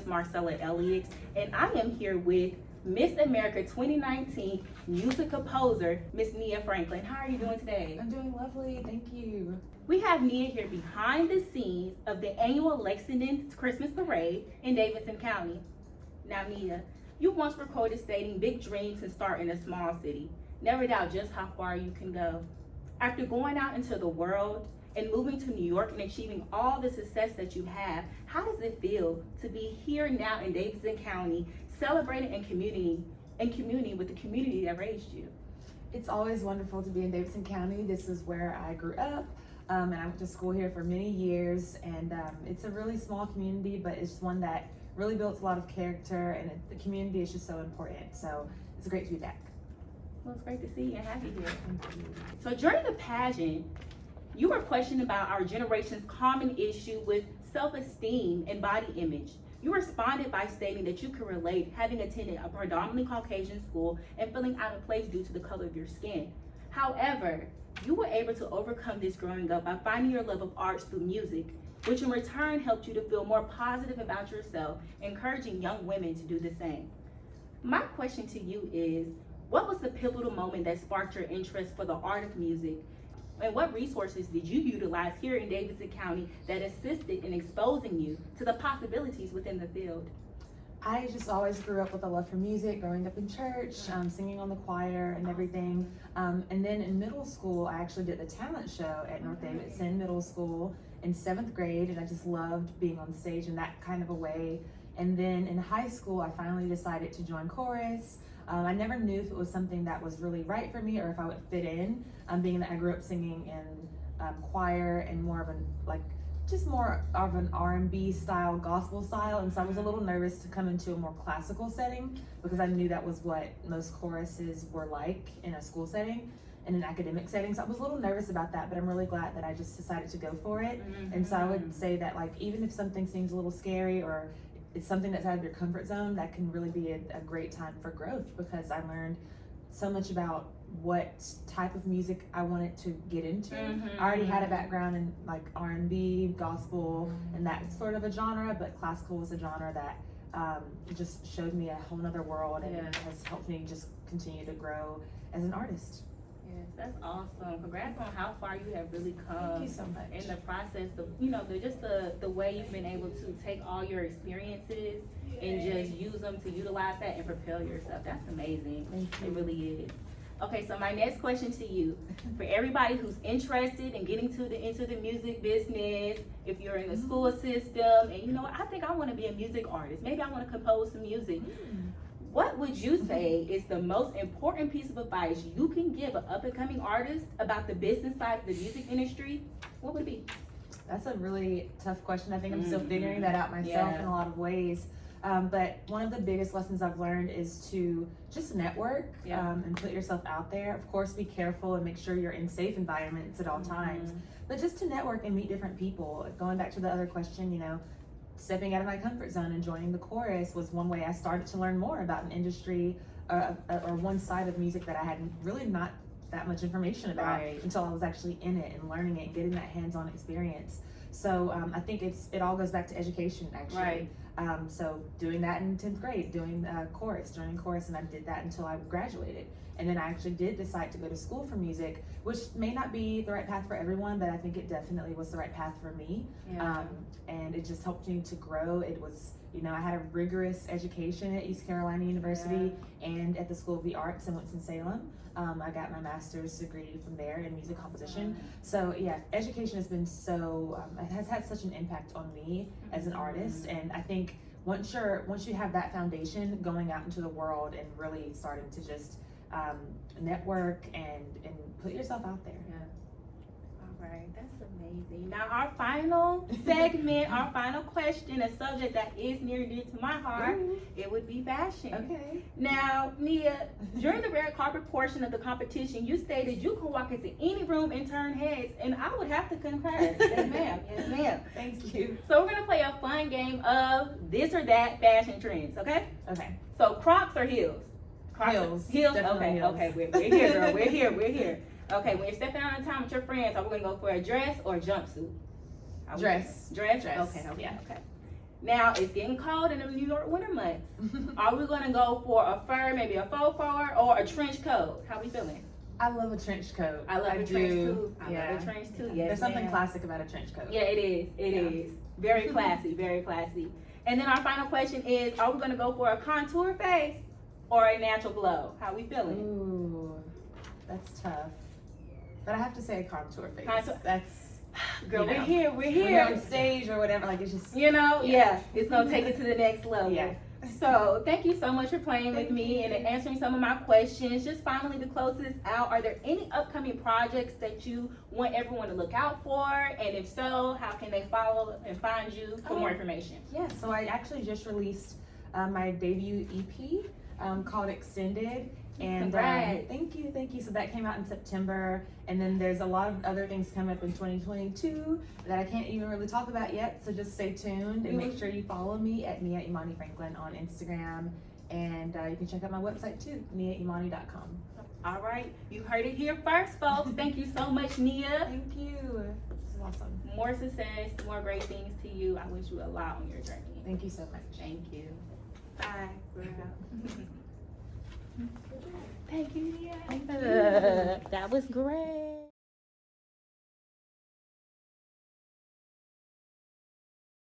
is Marcella Elliott, and I am here with Miss America 2019 music composer, Miss Nia Franklin. How are you doing today? I'm doing lovely, thank you. We have Nia here behind the scenes of the annual Lexington Christmas Parade in Davidson County. Now, Nia, you once recorded stating big dreams can start in a small city. Never doubt just how far you can go. After going out into the world and moving to New York and achieving all the success that you have, how does it feel to be here now in Davidson County, celebrating in community with the community that raised you? It's always wonderful to be in Davidson County. This is where I grew up, and I went to school here for many years, and it's a really small community, but it's one that really builds a lot of character, and the community is just so important. So it's great to be back. Well, it's great to see you and have you here. So during the pageant, you were questioned about our generation's common issue with self-esteem and body image. You responded by stating that you could relate having attended a predominantly Caucasian school and feeling out of place due to the color of your skin. However, you were able to overcome this growing up by finding your love of arts through music, which in return helped you to feel more positive about yourself, encouraging young women to do the same. My question to you is, what was the pivotal moment that sparked your interest for the art of music? And what resources did you utilize here in Davidson County that assisted in exposing you to the possibilities within the field? I just always grew up with a love for music, growing up in church, singing on the choir and everything. And then in middle school, I actually did the talent show at North Davidson Middle School in 7th grade, and I just loved being on stage in that kind of a way. And then in high school, I finally decided to join chorus. I never knew if it was something that was really right for me or if I would fit in, being that I grew up singing in choir and more of an R&B style, gospel style, and so I was a little nervous to come into a more classical setting because I knew that was what most choruses were like in a school setting, in an academic setting. So I was a little nervous about that, but I'm really glad that I just decided to go for it. And so I would say that, like, even if something seems a little scary or it's something that's out of your comfort zone, that can really be a great time for growth, because I learned so much about what type of music I wanted to get into. I already had a background in like R&B, gospel, and that sort of a genre, but classical was a genre that just showed me a whole nother world and has helped me just continue to grow as an artist. Yes, that's awesome. Congrats on how far you have really come. Thank you so much. In the process, the way you've been able to take all your experiences and just use them to utilize that and propel yourself. That's amazing. Thank you. It really is. Okay, so my next question to you, for everybody who's interested in getting into the music business, if you're in the school system and I think I want to be a music artist, maybe I want to compose some music. What would you say is the most important piece of advice you can give an up-and-coming artist about the business side of the music industry? What would it be? That's a really tough question. I think I'm still figuring that out myself in a lot of ways. But one of the biggest lessons I've learned is to just network and put yourself out there. Of course, be careful and make sure you're in safe environments at all times. But just to network and meet different people. Going back to the other question, stepping out of my comfort zone and joining the chorus was one way I started to learn more about an industry or one side of music that I had really not that much information about until I was actually in it and learning it and getting that hands-on experience. So I think it all goes back to education, actually. So doing that in 10th grade, joining chorus, and I did that until I graduated. And then I actually did decide to go to school for music, which may not be the right path for everyone, but I think it definitely was the right path for me. And it just helped me to grow. It was, I had a rigorous education at East Carolina University and at the School of the Arts in Winston-Salem. I got my master's degree from there in music composition. So education has been it has had such an impact on me as an artist. And I think once you have that foundation, going out into the world and really starting to just network and put yourself out there. All right, that's amazing. Now our final segment, our final question, a subject that is near and dear to my heart, it would be fashion. Okay. Now, Nia, during the red carpet portion of the competition, you stated you can walk into any room and turn heads, and I would have to concur. Yes, ma'am. Yes, ma'am. Thank you. So we're gonna play a fun game of this or that fashion trends, okay? Okay. So Crocs or heels? Crocs Heels. Heels? Definitely Okay, heels. okay, we're here, girl. We're here. Okay, when you're stepping out on time with your friends, are we gonna go for a dress or a jumpsuit? Dress. Dress? Dress. Okay. Now it's getting cold in the New York winter months. Are we gonna go for a fur, maybe a faux fur, or a trench coat? How we feeling? I love a trench coat. I love a trench too. I Yeah. love a trench too. Yes, There's something ma'am. classic about a trench coat. Yeah, it is. It is very classy, very classy. And then our final question is: are we gonna go for a contour face or a natural glow? How we feeling? Ooh, that's tough. But I have to say a contour face. That's Girl, you know, we're here. We're when here. you're on stage or whatever. Like it's just You know, Yeah. it's gonna take it to the next level. Yeah. So thank you so much for playing with Thank me you. and answering some of my questions. Just finally to close this out, are there any upcoming projects that you want everyone to look out for? And if so, how can they follow and find you for more information? Yeah, so I actually just released my debut EP called Extended. And Congrats. thank you. So that came out in September. And then there's a lot of other things coming up in 2022 that I can't even really talk about yet. So just stay tuned and make sure you follow me at Nia Franklin on Instagram. And you can check out my website too, niaimani.com. All right, you heard it here first, folks. Thank you so much, Nia. Thank you. This is awesome. More success, more great things to you. I wish you a lot on your journey. Thank you so much. Thank you. Bye. We're out. Thank you, Nia. That was great.